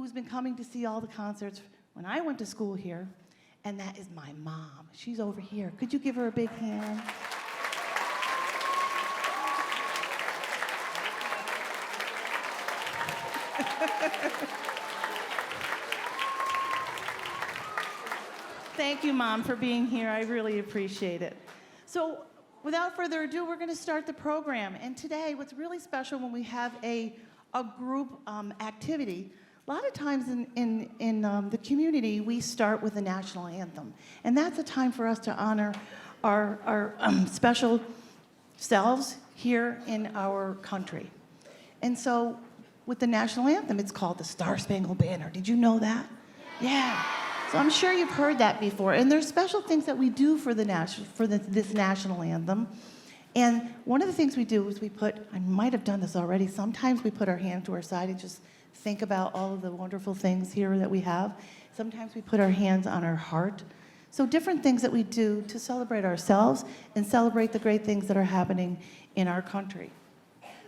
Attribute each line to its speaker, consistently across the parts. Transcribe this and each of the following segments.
Speaker 1: who's been coming to see all the concerts when I went to school here, and that is my mom. She's over here. Could you give her a big hand? Thank you, Mom, for being here. I really appreciate it. So, without further ado, we're going to start the program. And today, what's really special when we have a group activity, a lot of times in the community, we start with the national anthem. And that's a time for us to honor our special selves here in our country. And so, with the national anthem, it's called the Star-Spangled Banner. Did you know that? Yeah. So I'm sure you've heard that before. And there's special things that we do for this national anthem. And one of the things we do is I might have done this already, sometimes we put our hand to our side and just think about all of the wonderful things here that we have. Sometimes we put our hands on our heart. So different things that we do to celebrate ourselves and celebrate the great things that are happening in our country.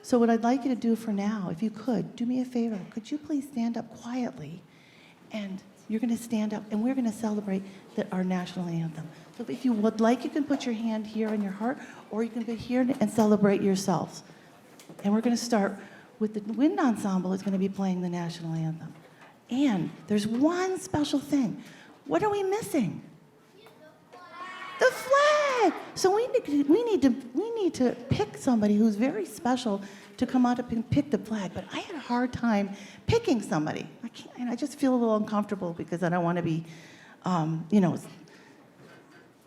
Speaker 1: So what I'd like you to do for now, if you could, do me a favor. Could you please stand up quietly? And you're going to stand up, and we're going to celebrate our national anthem. So if you would like, you can put your hand here on your heart, or you can be here and celebrate yourselves. And we're going to start with the wind ensemble is going to be playing the national anthem. And there's one special thing. What are we missing? The flag. So we need to pick somebody who's very special to come out and pick the flag. But I had a hard time picking somebody. I just feel a little uncomfortable because I don't want to be,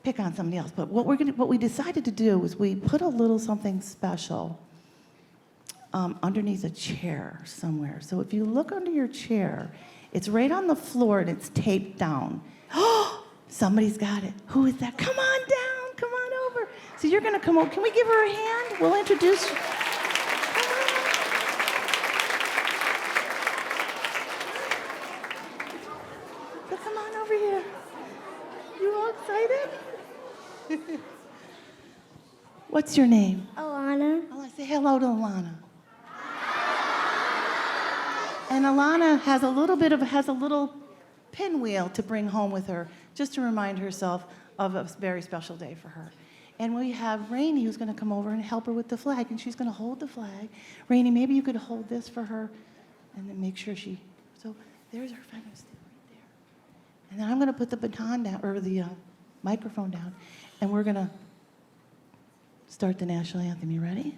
Speaker 1: pick on somebody else. But what we decided to do was we put a little something special underneath a chair somewhere. So if you look under your chair, it's right on the floor and it's taped down. Oh, somebody's got it. Who is that? Come on down. Come on over. So you're going to come over. Can we give her a hand? We'll introduce you. So come on over here. You all excited? What's your name?
Speaker 2: Alana.
Speaker 1: Alana, say hello to Alana. And Alana has a little pinwheel to bring home with her, just to remind herself of a very special day for her. And we have Rainey, who's going to come over and help her with the flag, and she's going to hold the flag. Rainey, maybe you could hold this for her, and then make sure so there's her flag right there. And then I'm going to put the baton down, or the microphone down, and we're going to start the national anthem. You ready?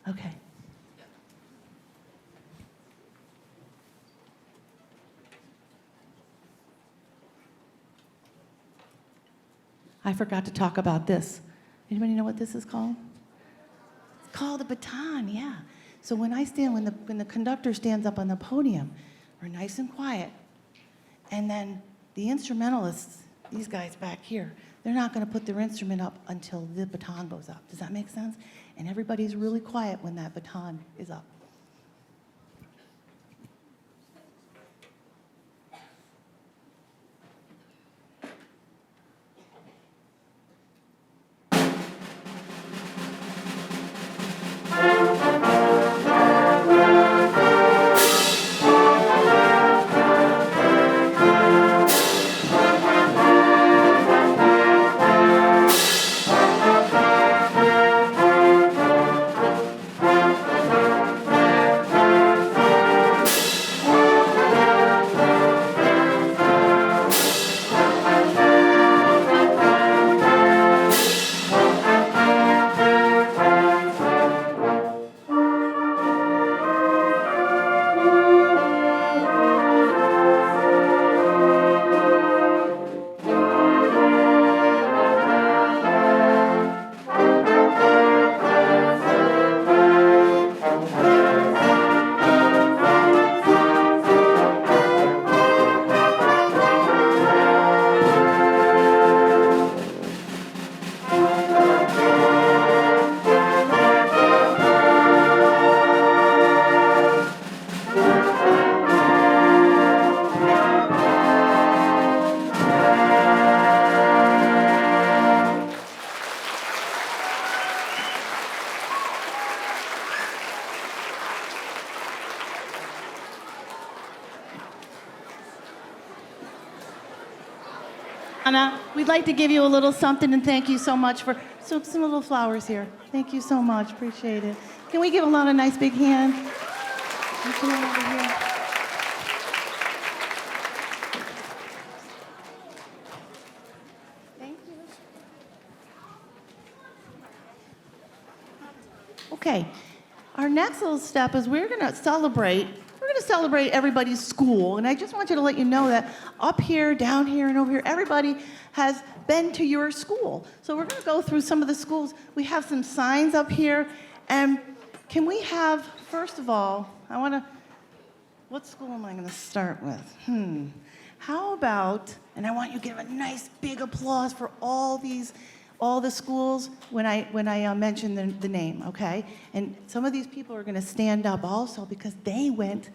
Speaker 1: Okay. I forgot to talk about this. Anybody know what this is called? It's called a baton, yeah. So when the conductor stands up on the podium, we're nice and quiet. And then the instrumentalists, these guys back here, they're not going to put their instrument up until the baton goes up. Does that make sense? And everybody's really quiet when that baton is up. Anna, we'd like to give you a little something and thank you so much for some little flowers here. Thank you so much. Appreciate it. Can we give Alana a nice big hand? Come on over here. Thank you. Okay. Our next little step is we're going to celebrate everybody's school. And I just want you to let you know that up here, down here, and over here, everybody has been to your school. So we're going to go through some of the schools. We have some signs up here. And can we have, first of all, what school am I going to start with? How about, and I want you to give a nice big applause for all the schools when I mention the name, okay? And some of these people are going to stand up also because they went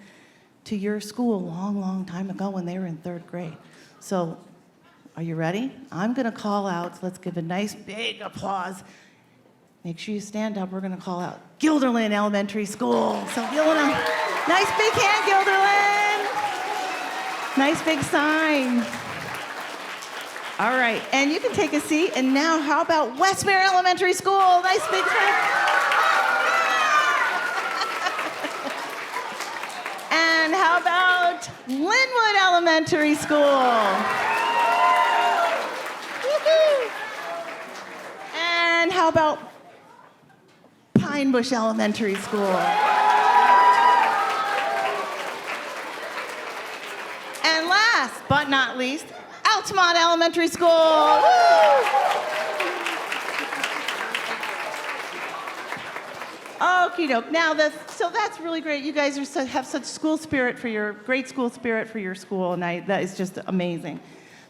Speaker 1: to your school a long, long time ago when they were in 3rd grade. So, are you ready? I'm going to call out. So let's give a nice big applause. Make sure you stand up. We're going to call out Guilderland Elementary School. So, Guilderland, nice big hand, Guilderland. Nice big sign. All right, and you can take a seat. And now, how about Westmere Elementary School? Nice big sign. And how about Linwood Elementary School? Woo-hoo. And how about Pine Bush Elementary School? And last but not least, Altamont Elementary School. Woo! Okie doke. Now, so that's really great. You guys have such great school spirit for your school, and that is just amazing.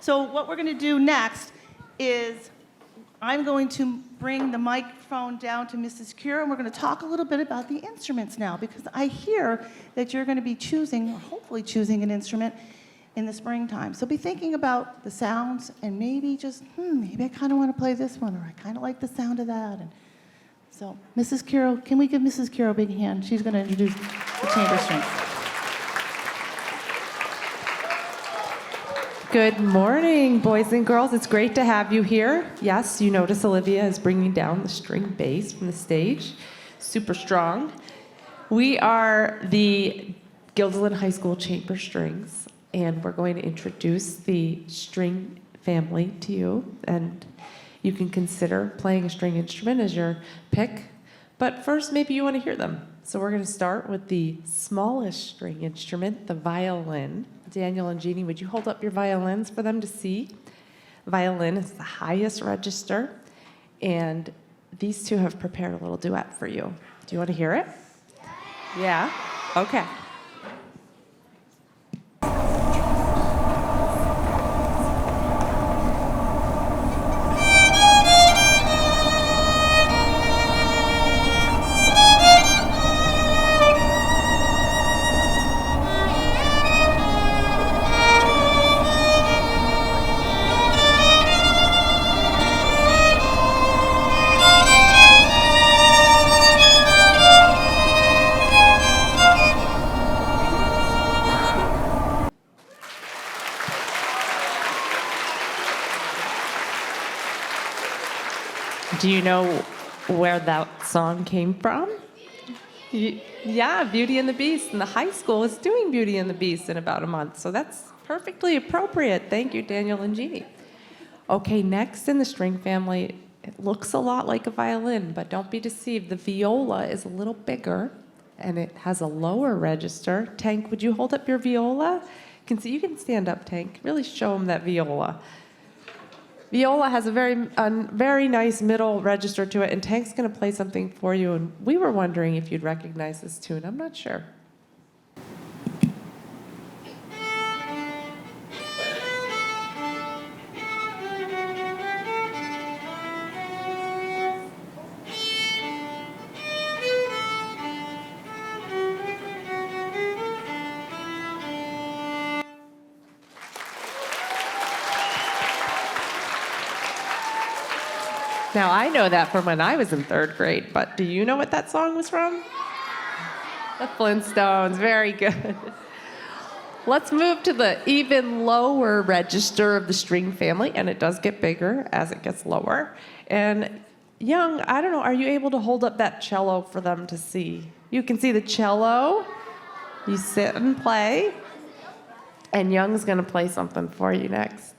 Speaker 1: So what we're going to do next is I'm going to bring the microphone down to Mrs. Cure, and we're going to talk a little bit about the instruments now, because I hear that you're going to be choosing, or hopefully choosing, an instrument in the springtime. So be thinking about the sounds, and maybe just, maybe I kind of want to play this one, or I kind of like the sound of that. And so, Mrs. Curo, can we give Mrs. Curo a big hand? She's going to introduce the chamber strings.
Speaker 2: Good morning, boys and girls. It's great to have you here. Yes, you notice Olivia is bringing down the string bass from the stage. Super strong. We are the Guilderland High School Chamber Strings, and we're going to introduce the string family to you. And you can consider playing a string instrument as your pick. But first, maybe you want to hear them. So we're going to start with the smallest string instrument, the violin. Daniel and Jeannie, would you hold up your violins for them to see? Violin is the highest register, and these two have prepared a little duet for you. Do you want to hear it? Yeah? Okay. Do you know where that song came from? Yeah, Beauty and the Beast. And the high school is doing Beauty and the Beast in about a month. So that's perfectly appropriate. Thank you, Daniel and Jeannie. Okay, next in the string family, it looks a lot like a violin, but don't be deceived. The viola is a little bigger, and it has a lower register. Tank, would you hold up your viola? You can stand up, Tank. Really show them that viola. Viola has a very nice middle register to it, and Tank's going to play something for you, and we were wondering if you'd recognize this tune. I'm not sure. Now, I know that from when I was in 3rd grade, but do you know what that song was from? The Flintstones, very good. let's move to the even lower register of the string family, and it does get bigger as it gets lower. And Young, I don't know, are you able to hold up that cello for them to see? You can see the cello. You sit and play. And Young's going to play something for you next.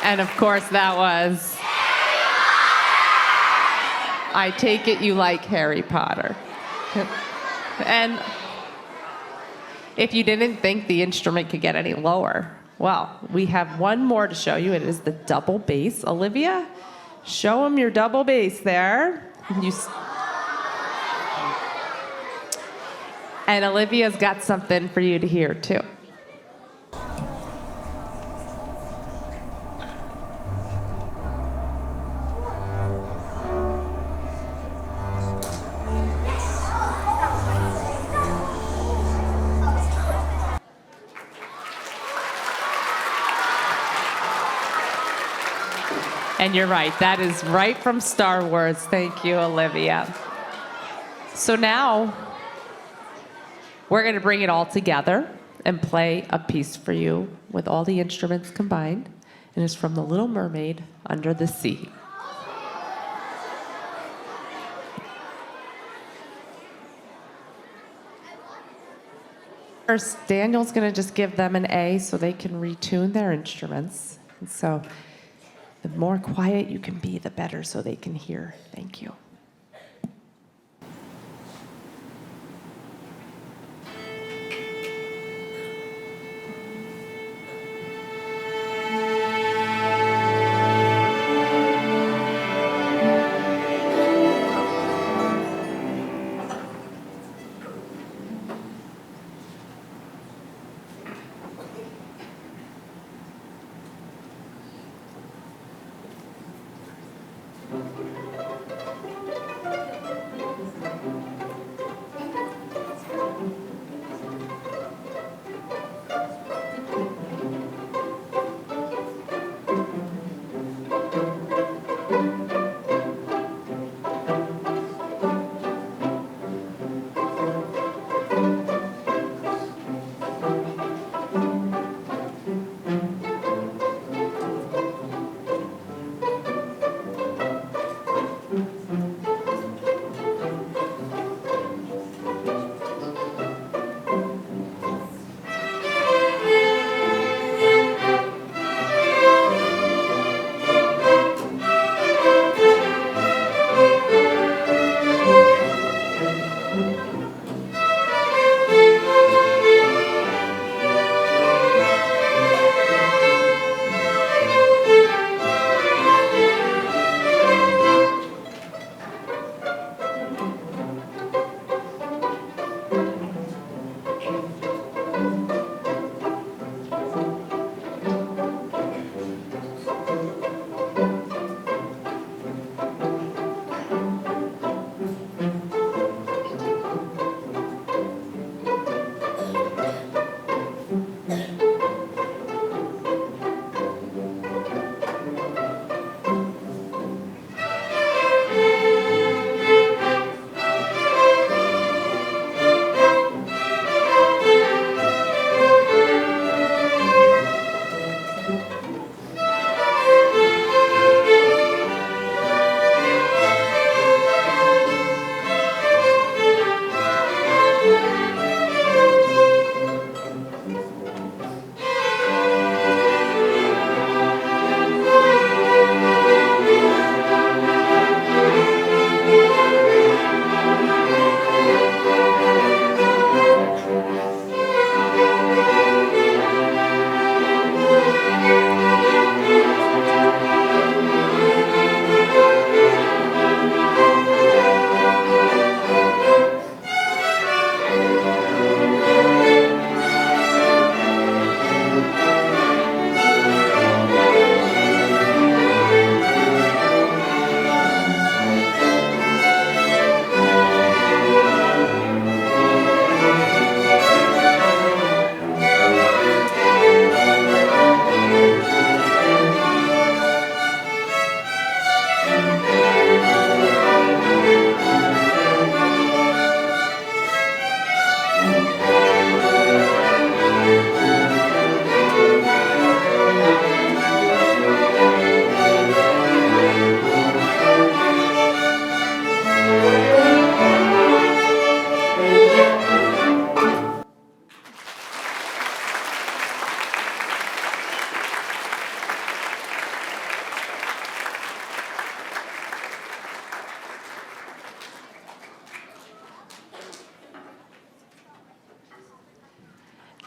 Speaker 2: And of course, that was. I take it you like Harry Potter. And if you didn't think the instrument could get any lower, well, we have one more to show you. It is the double bass. Olivia, show them your double bass there. And Olivia's got something for you to hear, too. And you're right, that is right from Star Wars. Thank you, Olivia. So now, we're going to bring it all together and play a piece for you with all the instruments combined. And it's from The Little Mermaid, Under the Sea. First, Daniel's going to just give them an A so they can retune their instruments. And so the more quiet you can be, the better so they can hear. Thank you.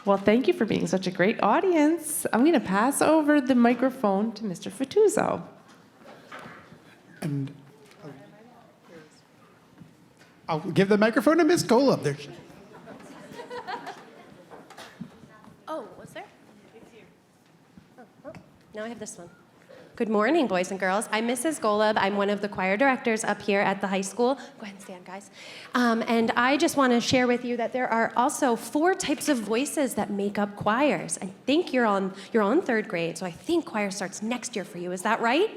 Speaker 2: Well, thank you for being such a great audience. I'm going to pass over the microphone to Mr. Fatuzzo.
Speaker 3: And I'll give the microphone to Miss Golub. There.
Speaker 4: Oh, was there? It's here. Oh, now I have this one. Good morning, boys and girls. I'm Mrs. Golub. I'm one of the choir directors up here at the high school. Go ahead and stand, guys. And I just want to share with you that there are also 4 types of voices that make up choirs. I think you're on 3rd grade, so I think choir starts next year for you. Is that right?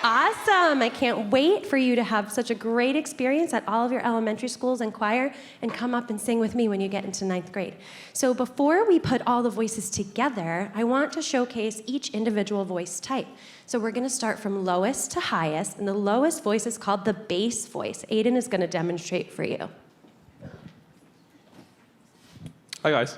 Speaker 4: Awesome. I can't wait for you to have such a great experience at all of your elementary schools and choir and come up and sing with me when you get into 9th grade. So before we put all the voices together, I want to showcase each individual voice type. So we're going to start from lowest to highest, and the lowest voice is called the bass voice. Aiden is going to demonstrate for you.
Speaker 5: Hi, guys.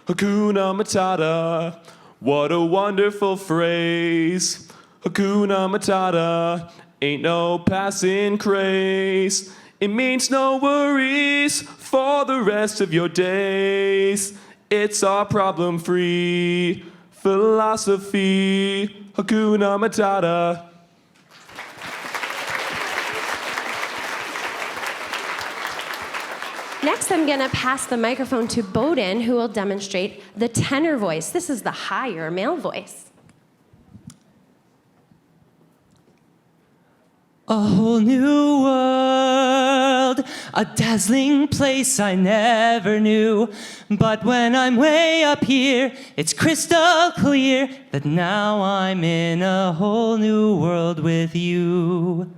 Speaker 5: Hakuna Matata, what a wonderful phrase. Hakuna Matata, ain't no passing craze. It means no worries for the rest of your days. It's our problem-free philosophy. Hakuna Matata.
Speaker 4: Next, I'm going to pass the microphone to Bowden, who will demonstrate the tenor voice. This is the higher male voice.
Speaker 6: A whole new world, a dazzling place I never knew. But when I'm way up here, it's crystal clear that now I'm in a whole new world with you.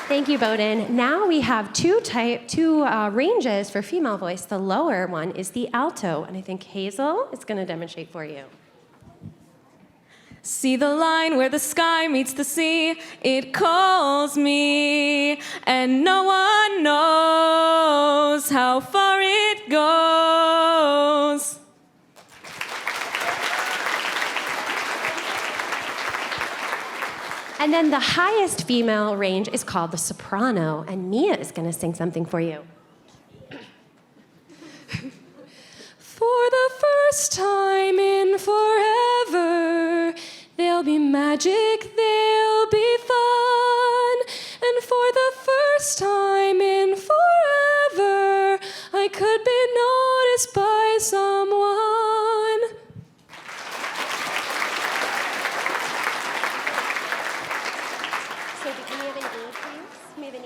Speaker 4: Thank you, Bowden. Now we have two ranges for female voice. The lower one is the alto, and I think Hazel is going to demonstrate for you.
Speaker 7: See the line where the sky meets the sea, it calls me, and no one knows how far it goes.
Speaker 4: And then the highest female range is called the soprano, and Mia is going to sing something for you.
Speaker 7: For the first time in forever, there'll be magic, there'll be fun. And for the first time in forever, I could be noticed by someone.
Speaker 4: So do we have an E, please? We have an E?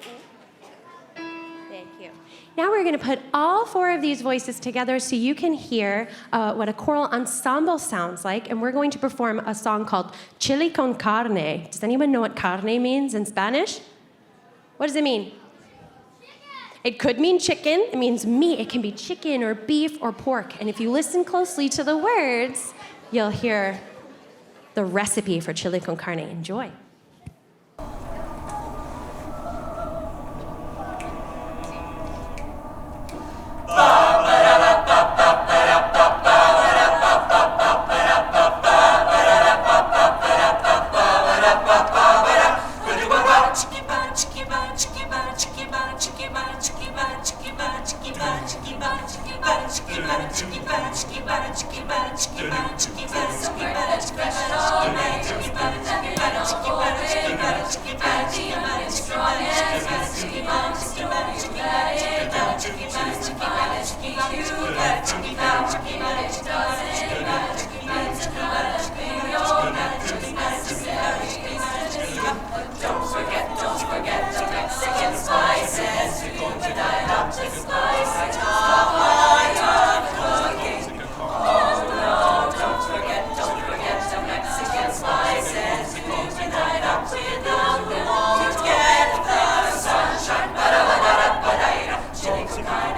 Speaker 4: Thank you. Now we're going to put all 4 of these voices together so you can hear what a choral ensemble sounds like, and we're going to perform a song called Chili con Carne. Does anyone know what carne means in Spanish? What does it mean? It could mean chicken, it means meat. It can be chicken or beef or pork. And if you listen closely to the words, you'll hear the recipe for chili con carne. Enjoy.
Speaker 8: Chili con carne.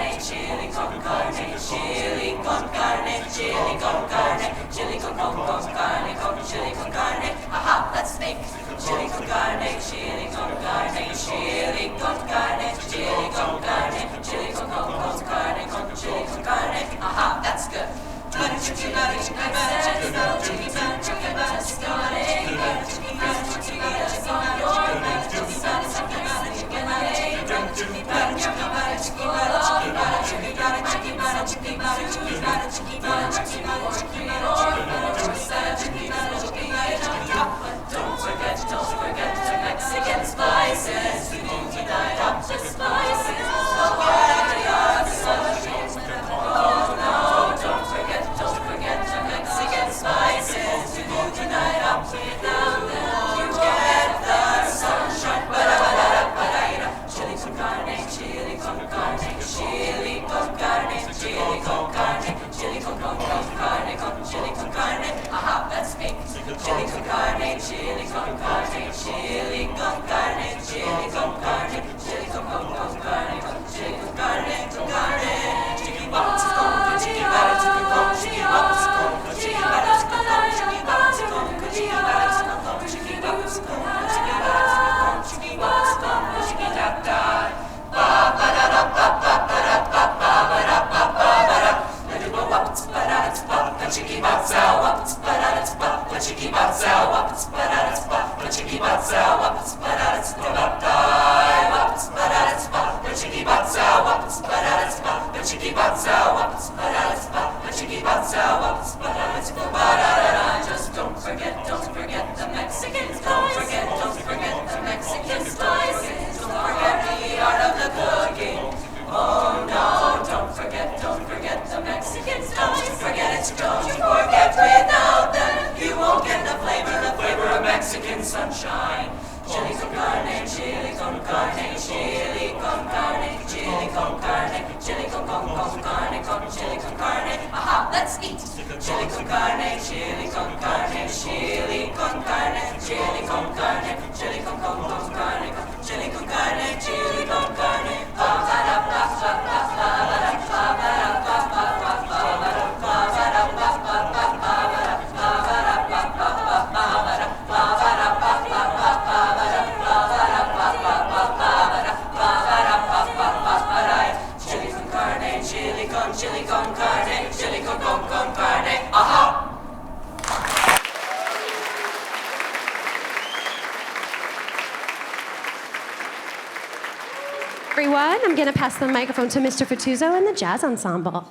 Speaker 4: Everyone, I'm going to pass the microphone to Mr. Fatuzzo and the Jazz Ensemble.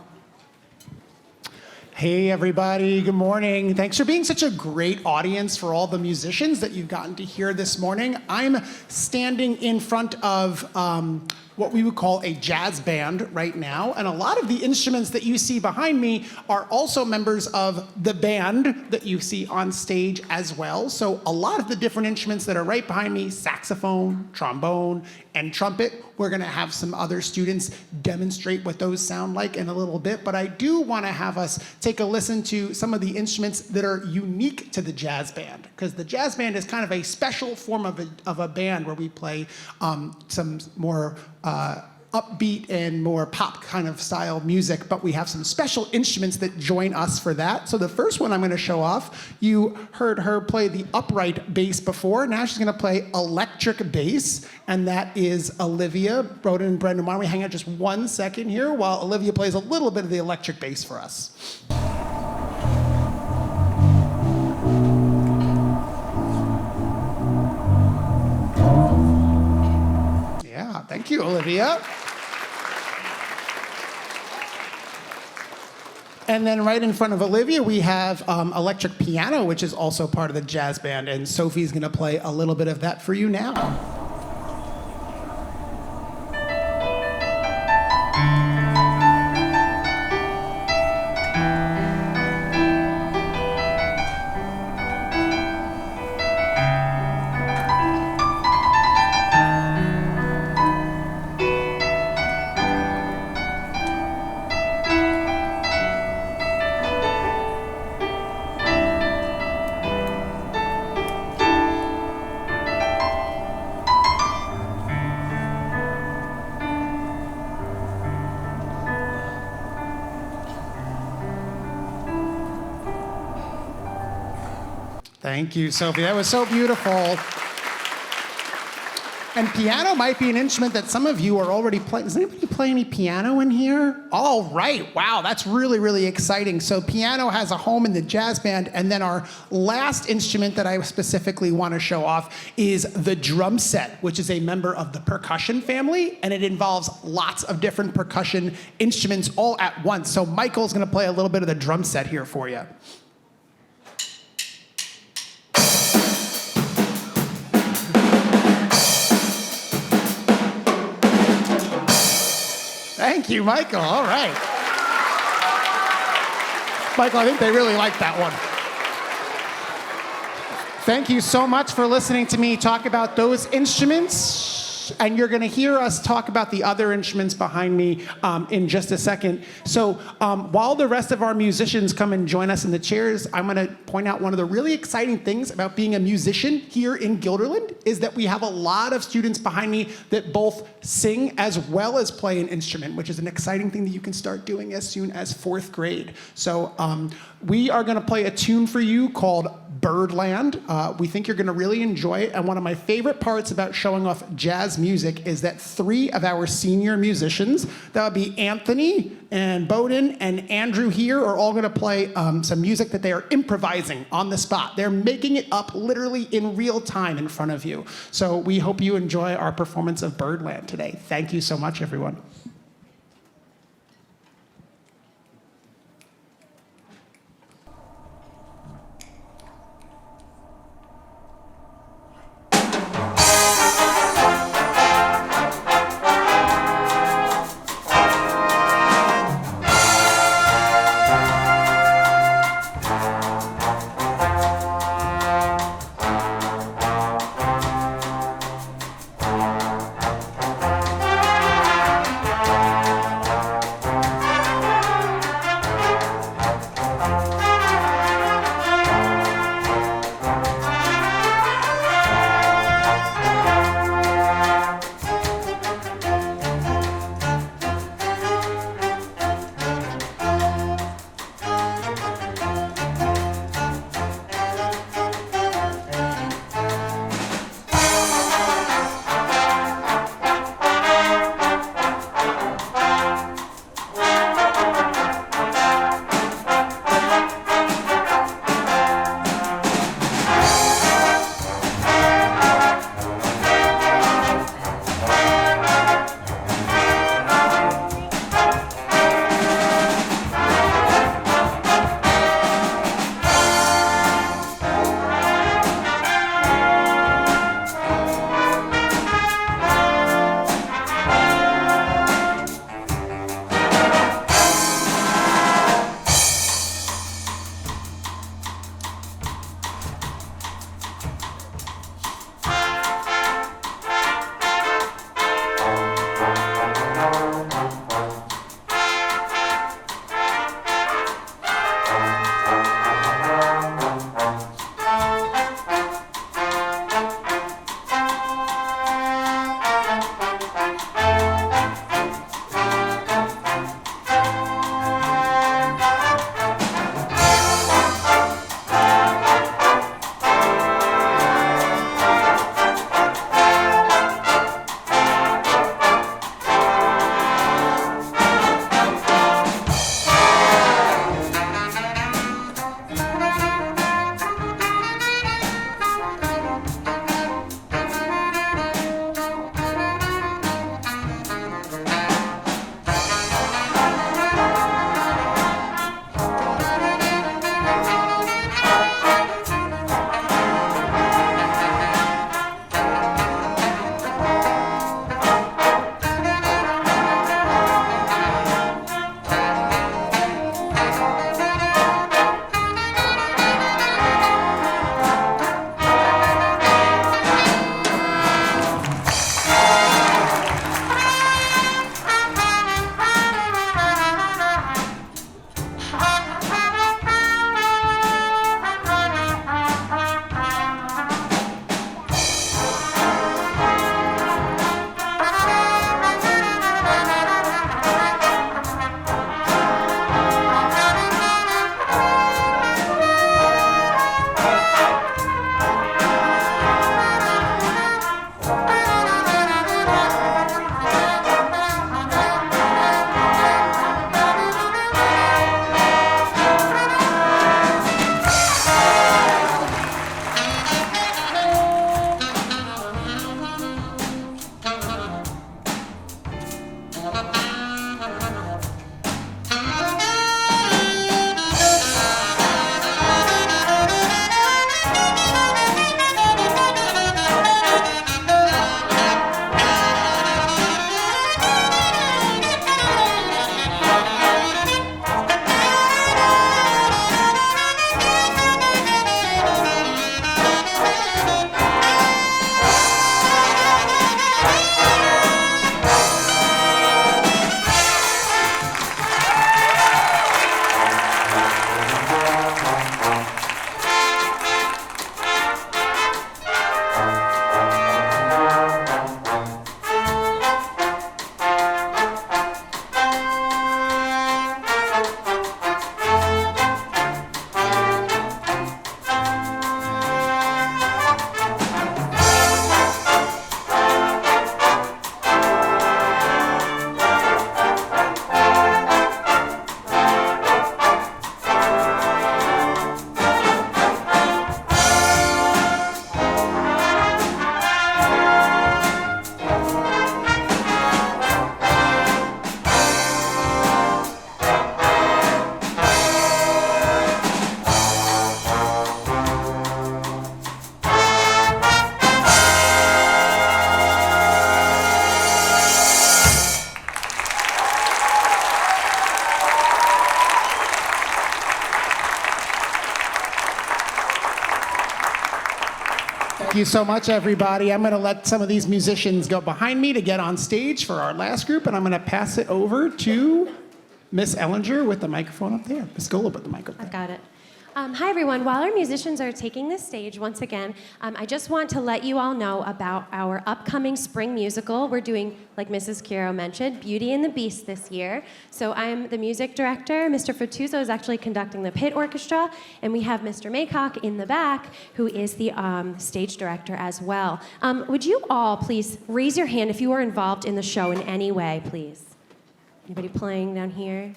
Speaker 3: Hey, everybody. Good morning. Thanks for being such a great audience for all the musicians that you've gotten to hear this morning. I'm standing in front of what we would call a jazz band right now. And a lot of the instruments that you see behind me are also members of the band that you see on stage as well. So a lot of the different instruments that are right behind me, saxophone, trombone, and trumpet, we're gonna have some other students demonstrate what those sound like in a little bit. But I do wanna have us take a listen to some of the instruments that are unique to the jazz band, because the jazz band is kind of a special form of a band where we play some more upbeat and more pop kind of style music, but we have some special instruments that join us for that. So the first one I'm going to show off, you heard her play the upright bass before. Now she's going to play electric bass, and that is Olivia. Broden and Brendan, why don't we hang out just 1 second here while Olivia plays a little bit of the electric bass for us. Thank you, Olivia. And then right in front of Olivia, we have electric piano, which is also part of the jazz band. And Sophie's going to play a little bit of that for you now. Thank you, Sophie. That was so beautiful. And piano might be an instrument that some of you are already playing. Does anybody play any piano in here? All right. Wow, that's really, really exciting. So piano has a home in the jazz band. And then our last instrument that I specifically want to show off is the drum set, which is a member of the percussion family. And it involves lots of different percussion instruments all at once. So Michael's going to play a little bit of the drum set here for you. Thank you, Michael. All right. Michael, I think they really like that one. Thank you so much for listening to me talk about those instruments. and you're going to hear us talk about the other instruments behind me in just a second. So while the rest of our musicians come and join us in the chairs, I'm going to point out one of the really exciting things about being a musician here in Guilderland is that we have a lot of students behind me that both sing as well as play an instrument, which is an exciting thing that you can start doing as soon as 4th grade. So we are going to play a tune for you called Birdland. We think you're going to really enjoy it. And one of my favorite parts about showing off jazz music is that 3 of our senior musicians, that would be Anthony and Bowden and Andrew here, are all going to play some music that they are improvising on the spot. They're making it up literally in real time in front of you. So we hope you enjoy our performance of Birdland today. Thank you so much, everyone. Thank you so much, everybody. I'm going to let some of these musicians go behind me to get on stage for our last group, and I'm going to pass it over to Miss Ellinger with the microphone up there. Miss Golub with the microphone.
Speaker 4: I've got it. Hi, everyone. While our musicians are taking the stage once again, I just want to let you all know about our upcoming spring musical. We're doing, like Mrs. Quiro mentioned, Beauty and the Beast this year. So I'm the music director. Mr. Furtuso is actually conducting the pit orchestra, and we have Mr. Maycock in the back, who is the stage director as well. Would you all please raise your hand if you are involved in the show in any way, please? Anybody playing down here?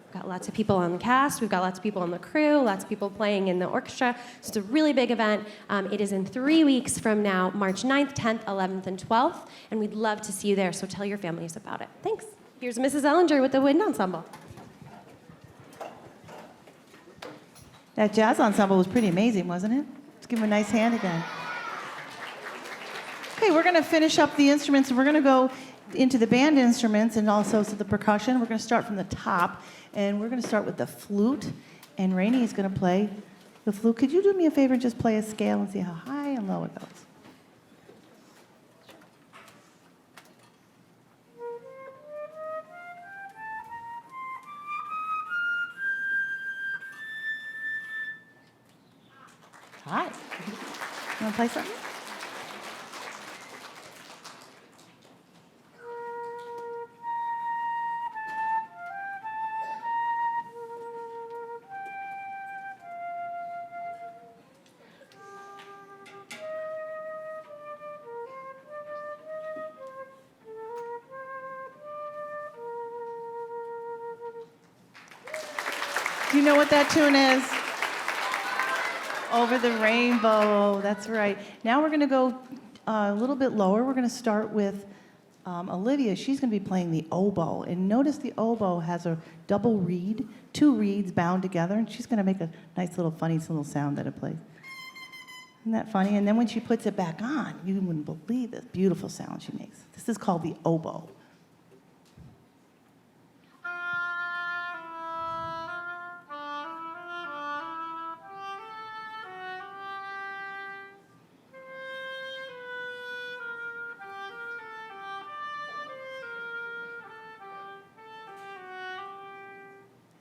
Speaker 4: We've got lots of people on the cast, we've got lots of people on the crew, lots of people playing in the orchestra. So it's a really big event. It is in 3 weeks from now, March 9th, 10th, 11th, and 12th, and we'd love to see you there, so tell your families about it. Thanks. Here's Mrs. Ellinger with the wind ensemble.
Speaker 1: That jazz ensemble was pretty amazing, wasn't it? Let's give them a nice hand again. Okay, we're going to finish up the instruments, and we're going to go into the band instruments and also to the percussion. We're going to start from the top, and we're going to start with the flute, and Rainey is going to play the flute. Could you do me a favor and just play a scale and see how high and low it goes? Hi. You want to play something? Do you know what that tune is? Over the Rainbow, that's right. Now we're going to go a little bit lower. We're going to start with Olivia. She's going to be playing the oboe. And notice the oboe has a double reed, 2 reeds bound together, and she's going to make a nice little funny little sound that it plays. Isn't that funny? And then when she puts it back on, you wouldn't believe the beautiful sound she makes. This is called the oboe.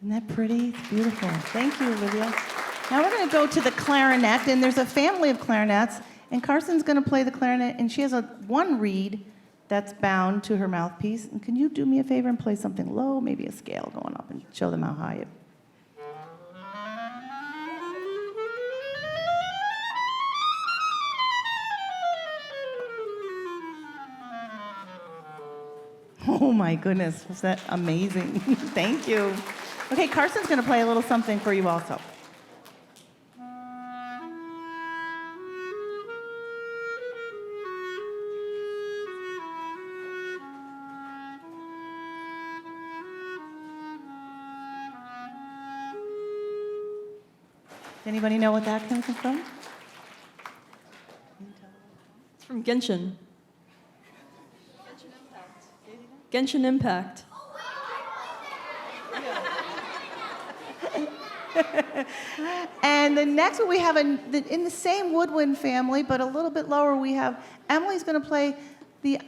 Speaker 1: Isn't that pretty? It's beautiful. Thank you, Olivia. Now we're going to go to the clarinet, and there's a family of clarinets, and Carson's going to play the clarinet, and she has one reed that's bound to her mouthpiece. And can you do me a favor and play something low, maybe a scale going up, and show them how high it. Oh my goodness, was that amazing? Thank you. Okay, Carson's going to play a little something for you also. Does anybody know what that comes from?
Speaker 8: It's from Genshin. Genshin Impact.
Speaker 1: And the next one we have in the same woodwind family, but a little bit lower, we have Emily's going to play the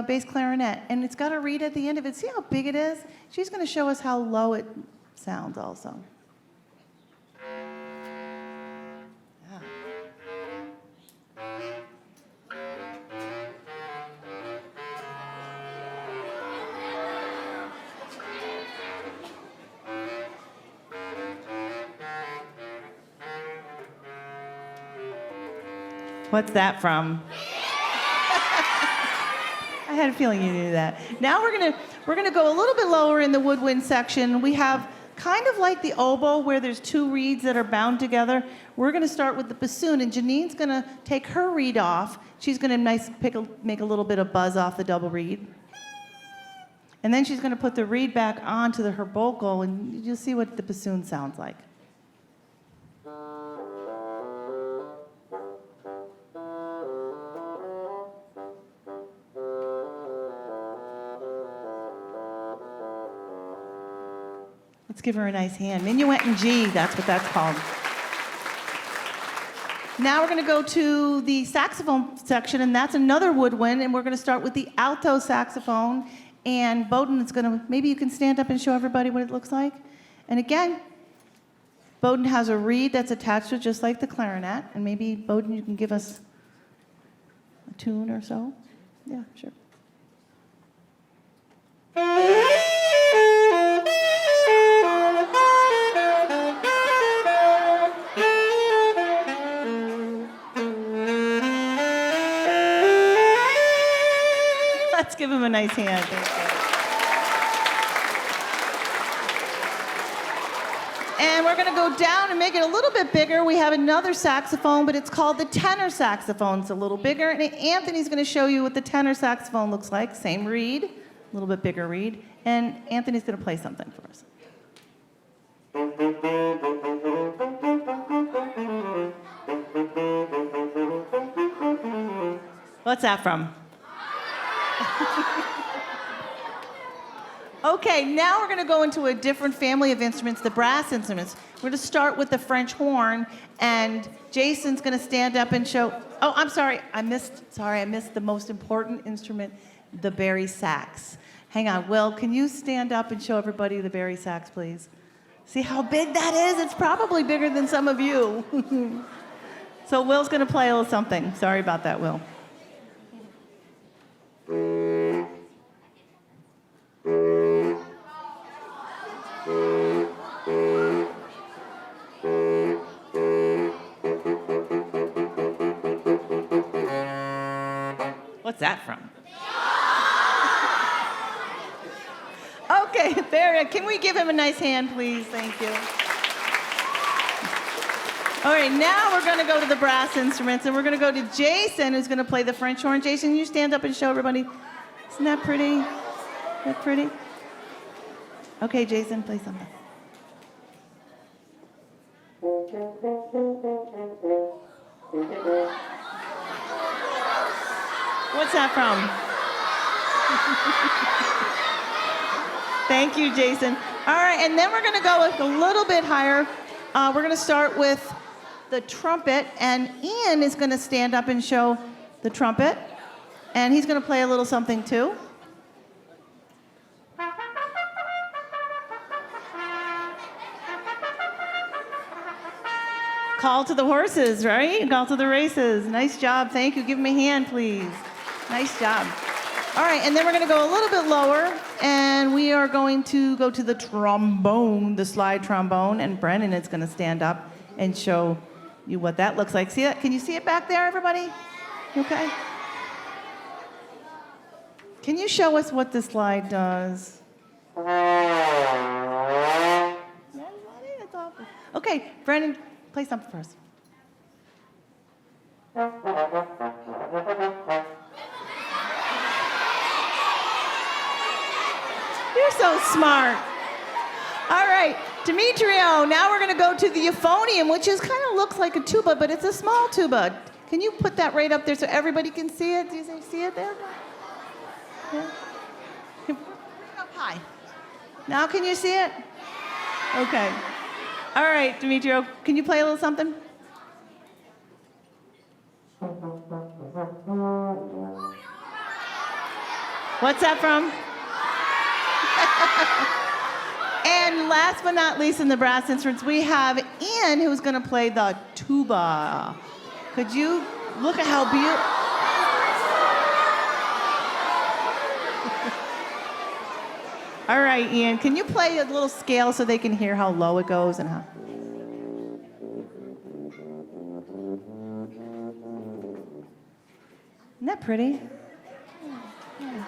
Speaker 1: bass clarinet, and it's got a reed at the end of it. See how big it is? She's going to show us how low it sounds also. What's that from? I had a feeling you knew that. Now we're gonna go a little bit lower in the woodwind section. We have kind of like the oboe where there's 2 reeds that are bound together. We're gonna start with the bassoon, and Janine's gonna take her reed off. She's gonna make a little bit of buzz off the double reed. And then she's gonna put the reed back onto her bocal, and you'll see what the bassoon sounds like. Let's give her a nice hand. Minuet in G, that's what that's called. Now we're going to go to the saxophone section, and that's another woodwind, and we're going to start with the alto saxophone. And Bowden is going to, maybe you can stand up and show everybody what it looks like. And again, Bowden has a reed that's attached to it just like the clarinet, and maybe, Bowden, you can give us a tune or so. Yeah, sure. Let's give him a nice hand. Thank you. And we're going to go down and make it a little bit bigger. We have another saxophone, but it's called the tenor saxophone. It's a little bigger. And Anthony's going to show you what the tenor saxophone looks like. Same reed, a little bit bigger reed. And Anthony's going to play something for us. What's that from? Okay, now we're going to go into a different family of instruments, the brass instruments. We're going to start with the French horn, and Jason's going to stand up and show. Oh, I'm sorry, I missed the most important instrument, the bari sax. Hang on, Will, can you stand up and show everybody the bari sax, please? See how big that is? It's probably bigger than some of you. So Will's going to play a little something. Sorry about that, Will. What's that from? Okay, there. Can we give him a nice hand, please? Thank you. All right, now we're going to go to the brass instruments, and we're going to go to Jason, who's going to play the French horn. Jason, you stand up and show everybody. Isn't that pretty? Isn't that pretty? Okay, Jason, play something. What's that from? Thank you, Jason. All right, and then we're going to go a little bit higher. We're going to start with the trumpet, and Ian is going to stand up and show the trumpet, and he's going to play a little something too. Call to the horses, right? Call to the races. Nice job. Thank you. Give him a hand, please. Nice job. All right, and then we're going to go a little bit lower, and we are going to go to the trombone, the slide trombone, and Brennan is going to stand up and show you what that looks like. See that? Can you see it back there, everybody? Okay. Can you show us what the slide does? That's awful. Okay, Brennan, play something for us. You're so smart. All right, Demetrio, now we're going to go to the euphonium, which is kind of looks like a tuba, but it's a small tuba. Can you put that right up there so everybody can see it? Do you see it there? Yeah. Bring it up high. Now can you see it? Okay. All right, Demetrio, can you play a little something? What's that from? And last but not least in the brass instruments, we have Ian, who's going to play the tuba. Could you look at how beautiful? All right, Ian, can you play a little scale so they can hear how low it goes and how? Isn't that pretty? Yeah.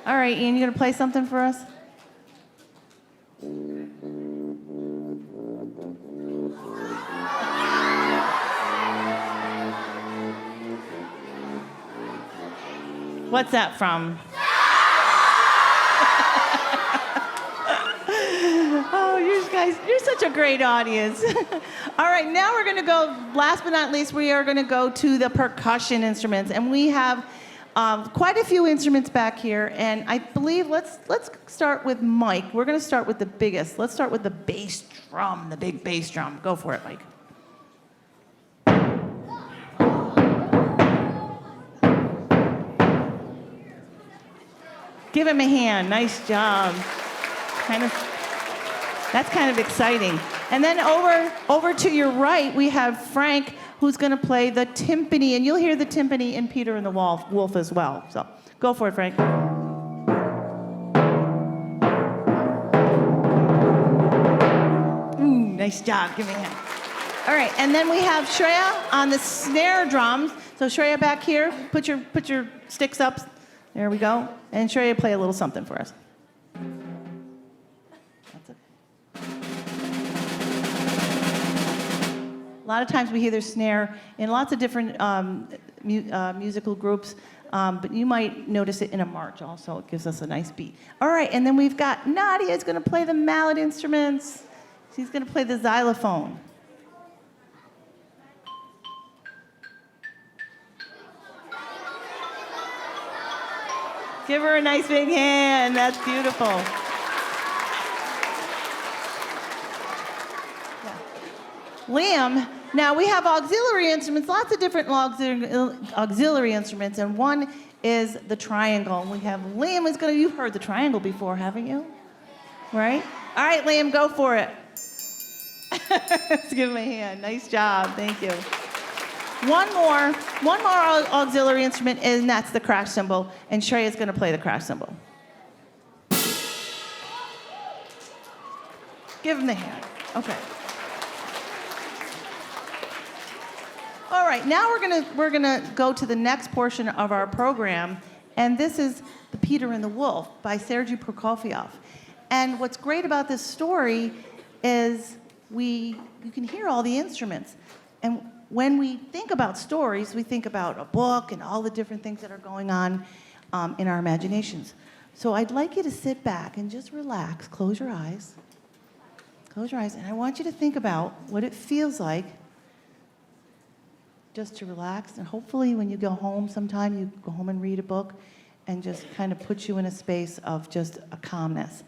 Speaker 1: All right, Ian, you gonna play something for us? What's that from? Oh, you guys, you're such a great audience. All right, now we're going to go, last but not least, we are going to go to the percussion instruments. And we have quite a few instruments back here. And I believe, let's start with Mike. We're going to start with the biggest. Let's start with the bass drum, the big bass drum. Go for it, Mike. Give him a hand. Nice job. That's kind of exciting. And then over to your right, we have Frank, who's going to play the timpani, and you'll hear the timpani in Peter and the Wolf as well. So go for it, Frank. Nice job. Give me a hand. All right, and then we have Shreya on the snare drums. So Shreya back here, put your sticks up. There we go. And Shreya, play a little something for us. That's it. A lot of times we hear their snare in lots of different musical groups, but you might notice it in a march also. It gives us a nice beat. All right, and then we've got Nadia is going to play the mallet instruments. She's going to play the xylophone. Give her a nice big hand. That's beautiful. Yeah. Liam, now we have auxiliary instruments, lots of different auxiliary instruments, and one is the triangle. We have Liam who's going to, you've heard the triangle before, haven't you? Right? All right, Liam, go for it. Let's give him a hand. Nice job. Thank you. One more auxiliary instrument, and that's the crash cymbal. And Shreya is going to play the crash cymbal. Give him the hand. Okay. All right. Now we're gonna go to the next portion of our program, and this is The Peter and the Wolf by Sergei Prokofiev. And what's great about this story is you can hear all the instruments. And when we think about stories, we think about a book and all the different things that are going on in our imaginations. So I'd like you to sit back and just relax, close your eyes. Close your eyes, and I want you to think about what it feels like just to relax. And hopefully when you go home sometime, you go home and read a book and just kind of put you in a space of just a calmness.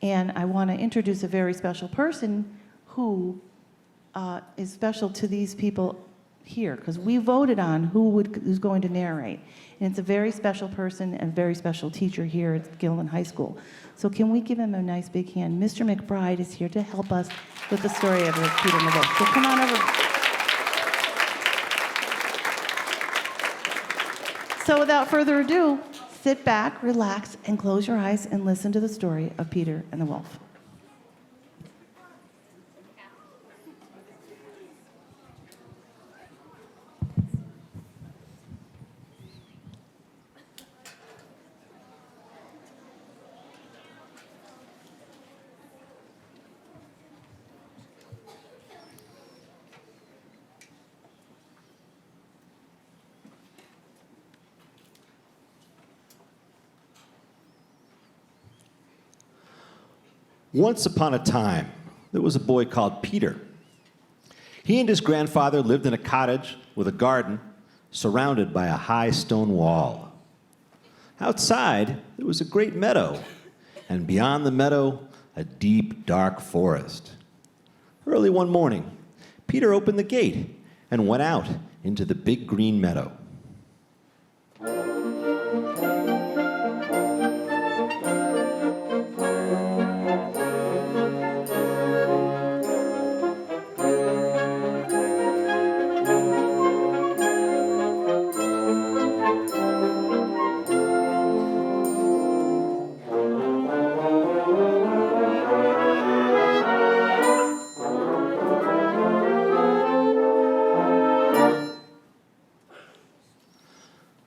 Speaker 1: And I want to introduce a very special person who is special to these people here, because we voted on who's going to narrate. And it's a very special person and very special teacher here at Gilliland High School. So can we give him a nice big hand? Mr. McBride is here to help us with the story of Peter and the Wolf. So come on over. So without further ado, sit back, relax, and close your eyes and listen to the story of Peter and the Wolf.
Speaker 9: Once upon a time, there was a boy called Peter. He and his grandfather lived in a cottage with a garden surrounded by a high stone wall. Outside, there was a great meadow, and beyond the meadow, a deep, dark forest. Early one morning, Peter opened the gate and went out into the big green meadow.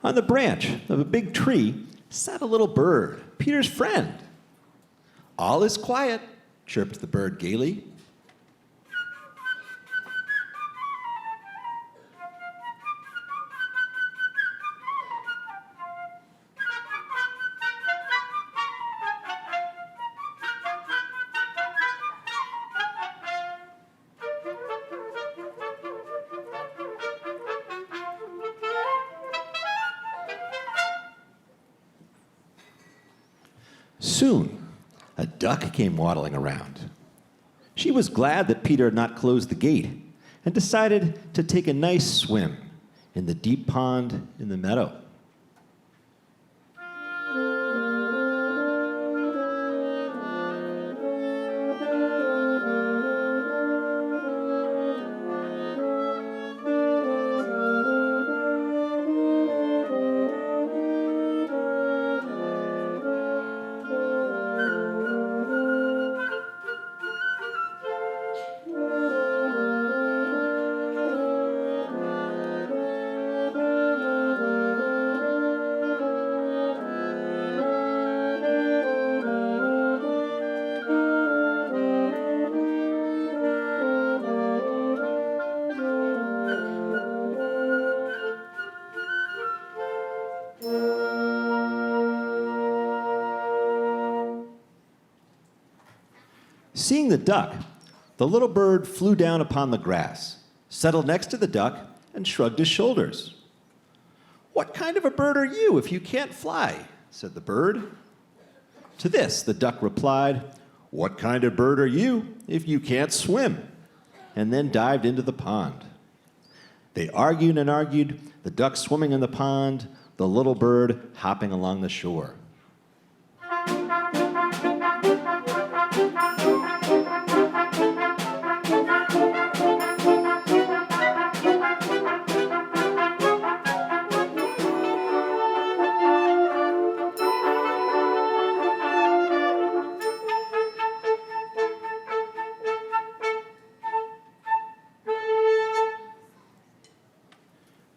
Speaker 9: On the branch of a big tree sat a little bird, Peter's friend. "All is quiet," chirped the bird gaily. Soon, a duck came waddling around. She was glad that Peter had not closed the gate and decided to take a nice swim in the deep pond in the meadow. Seeing the duck, the little bird flew down upon the grass, settled next to the duck, and shrugged his shoulders. "What kind of a bird are you if you can't fly?" said the bird. To this, the duck replied, "What kind of bird are you if you can't swim?" and then dived into the pond. They argued and argued, the duck swimming in the pond, the little bird hopping along the shore.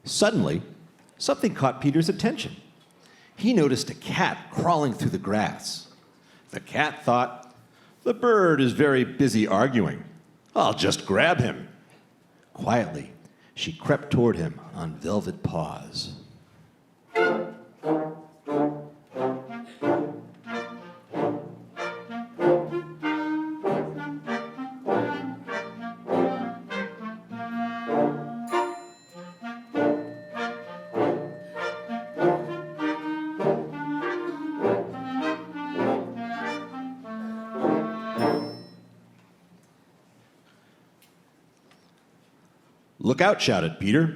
Speaker 9: Suddenly, something caught Peter's attention. He noticed a cat crawling through the grass. The cat thought, "The bird is very busy arguing. I'll just grab him." Quietly, she crept toward him on velvet paws. "Look out," shouted Peter.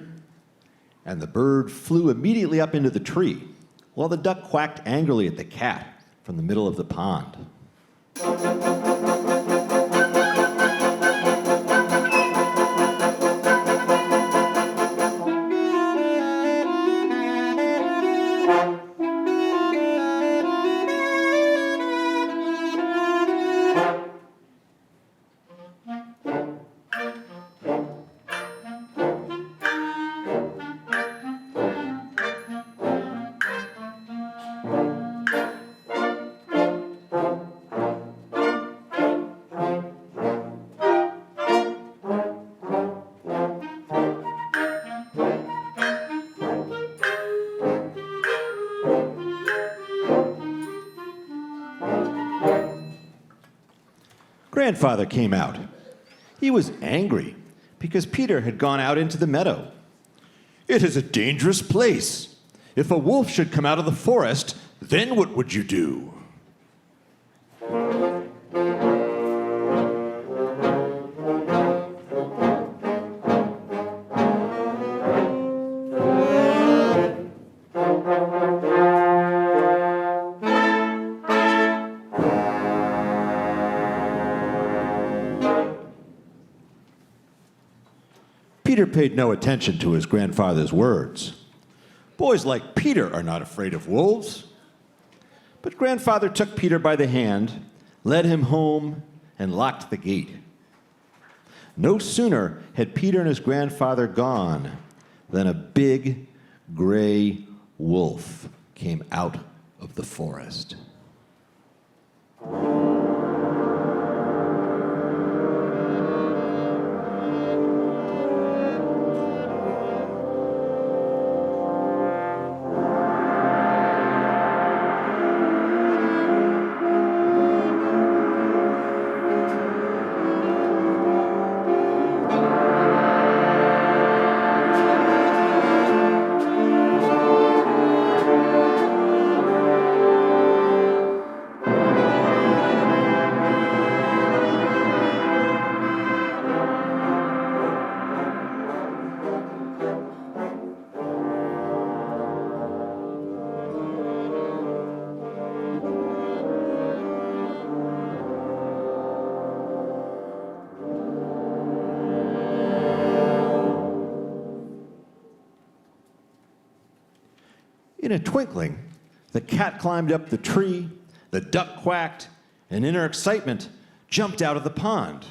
Speaker 9: And the bird flew immediately up into the tree, while the duck quacked angrily at the cat from the middle of the pond. Grandfather came out. He was angry because Peter had gone out into the meadow. "It is a dangerous place. If a wolf should come out of the forest, then what would you do?" Peter paid no attention to his grandfather's words. Boys like Peter are not afraid of wolves. But grandfather took Peter by the hand, led him home, and locked the gate. No sooner had Peter and his grandfather gone than a big gray wolf came out of the forest. In a twinkling, the cat climbed up the tree, the duck quacked, and in her excitement, jumped out of the pond.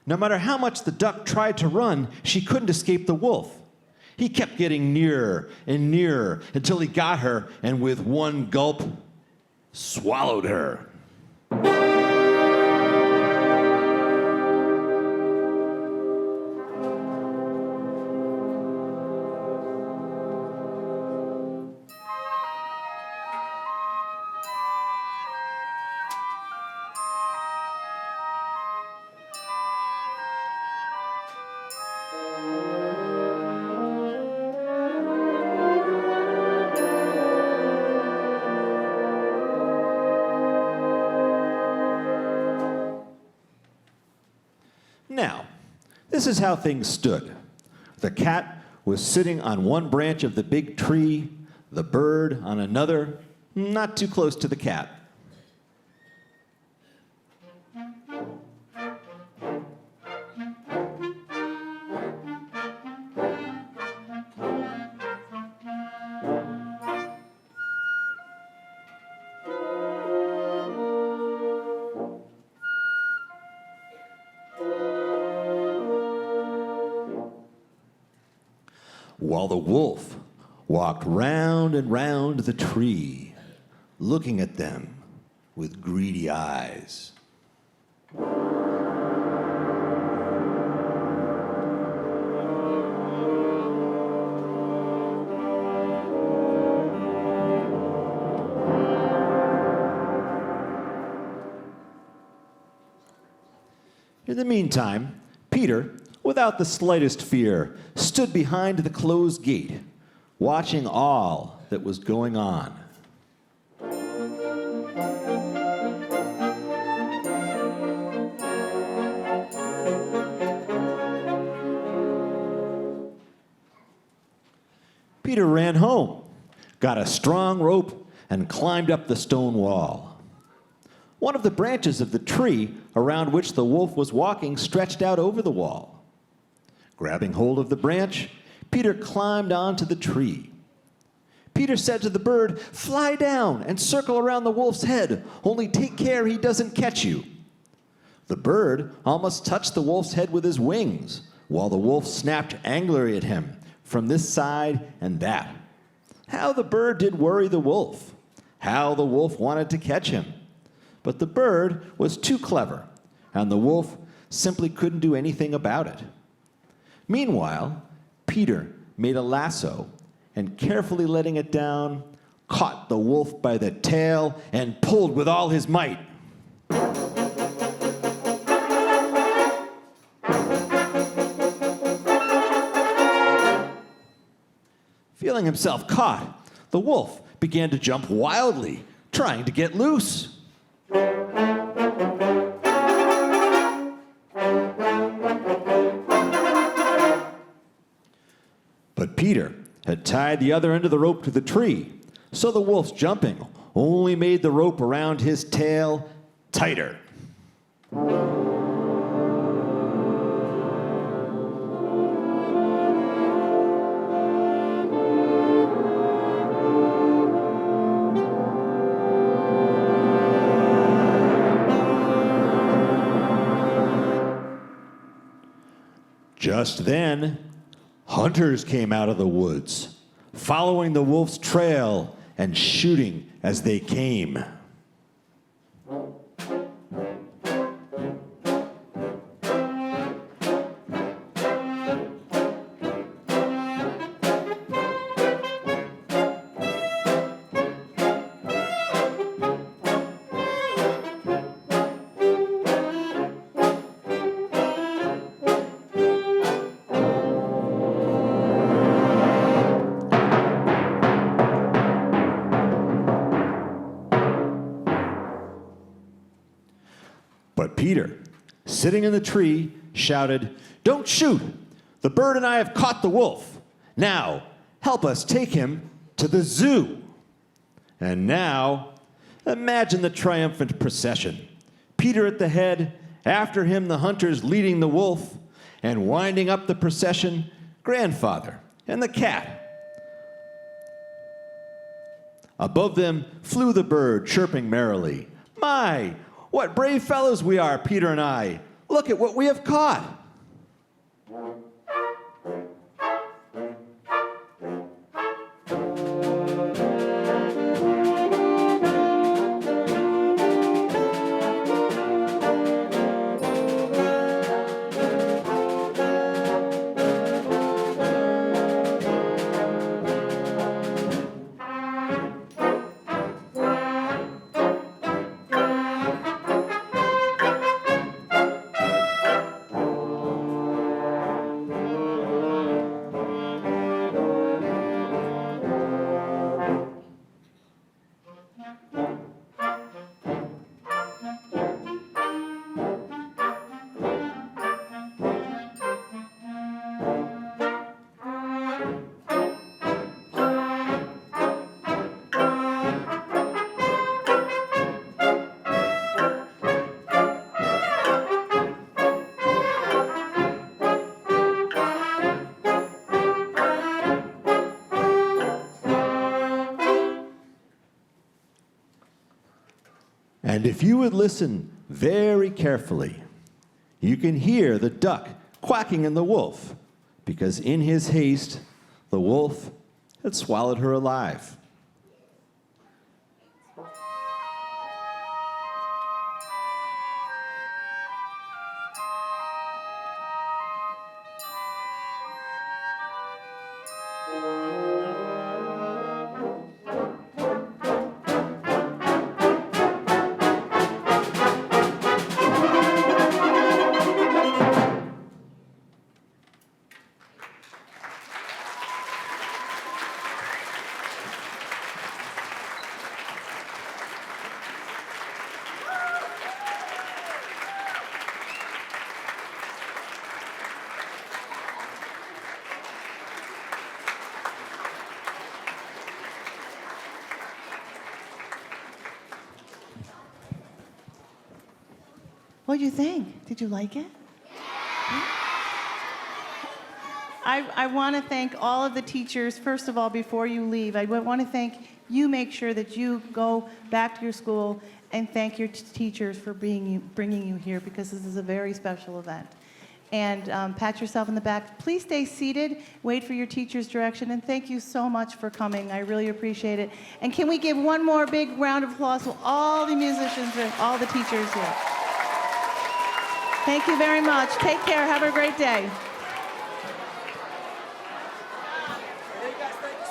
Speaker 9: No matter how much the duck tried to run, she couldn't escape the wolf. He kept getting nearer and nearer until he got her and with one gulp, swallowed her. Now, this is how things stood. The cat was sitting on one branch of the big tree, the bird on another, not too close to the cat. While the wolf walked round and round the tree, looking at them with greedy eyes. In the meantime, Peter, without the slightest fear, stood behind the closed gate, watching all that was going on. Peter ran home, got a strong rope, and climbed up the stone wall. One of the branches of the tree around which the wolf was walking stretched out over the wall. Grabbing hold of the branch, Peter climbed onto the tree. Peter said to the bird, "Fly down and circle around the wolf's head, only take care he doesn't catch you." The bird almost touched the wolf's head with his wings, while the wolf snapped angrily at him from this side and that. How the bird did worry the wolf. How the wolf wanted to catch him. But the bird was too clever, and the wolf simply couldn't do anything about it. Meanwhile, Peter made a lasso and, carefully letting it down, caught the wolf by the tail and pulled with all his might. Feeling himself caught, the wolf began to jump wildly, trying to get loose. But Peter had tied the other end of the rope to the tree, so the wolf's jumping only made the rope around his tail tighter. Just then, hunters came out of the woods, following the wolf's trail and shooting as they came. But Peter, sitting in the tree, shouted, "Don't shoot! The bird and I have caught the wolf. Now, help us take him to the zoo." And now, imagine the triumphant procession. Peter at the head, after him the hunters leading the wolf, and winding up the procession, Grandfather and the cat. Above them flew the bird, chirping merrily. "My, what brave fellows we are, Peter and I. Look at what we have caught." And if you would listen very carefully, you can hear the duck quacking in the wolf, because in his haste, the wolf had swallowed her alive.
Speaker 1: What do you think? Did you like it? I want to thank all of the teachers. First of all, before you leave, I want to thank you. Make sure that you go back to your school and thank your teachers for bringing you here, because this is a very special event. And pat yourself in the back. Please stay seated. Wait for your teacher's direction. And thank you so much for coming. I really appreciate it. And can we give one more big round of applause to all the musicians and all the teachers here? Thank you very much. Take care. Have a great day.